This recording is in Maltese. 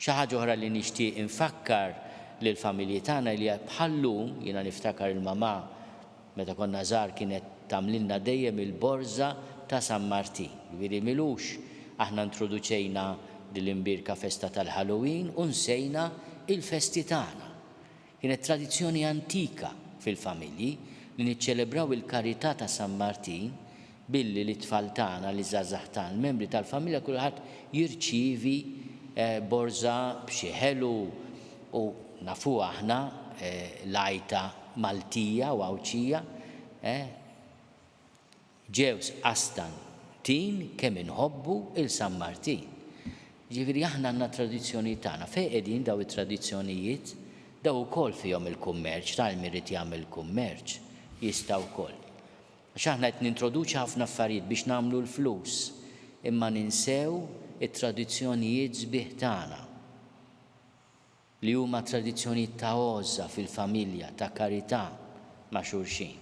Xi ħaġa oħra li nixtieq infakkar lill-familji tagħna li bħallum jiena niftakar il-mama meta konna żgħar kienet tagħmlilna dejjem il-borża ta' San Martin. Jiġifieri milux aħna introduċejna din l-imbirka festa tal-Halloween u nsejna il-festi tagħna. Kienet tradizzjoni antika fil-familji li niċċelebraw il-karità ta' San Martin billi l-tfal tagħna li żgħażagħ tagħna, membri tal-familja kulħadd jirċievi borża b'xi ħelu u nafu aħna l-għajta Maltija u Awċija ġews Astantin kemm inħobbu il-San Martin. Ġifieri aħna għandna tradizzjoni tagħna. Fejn qegħdin daw it-tradizzjonijiet daw ukoll fihom il-kummerċ, tal-min irid jagħmel kummerċ jista' wkoll. Għax aħna qed nintroduċi ħafna affarijiet biex nagħmlu l-flus, imma ninsew it-tradizzjonijiet sbieħ tagħna li huma tradizzjonijiet ta' għoża fil-familja, ta' karità ma' xulxin.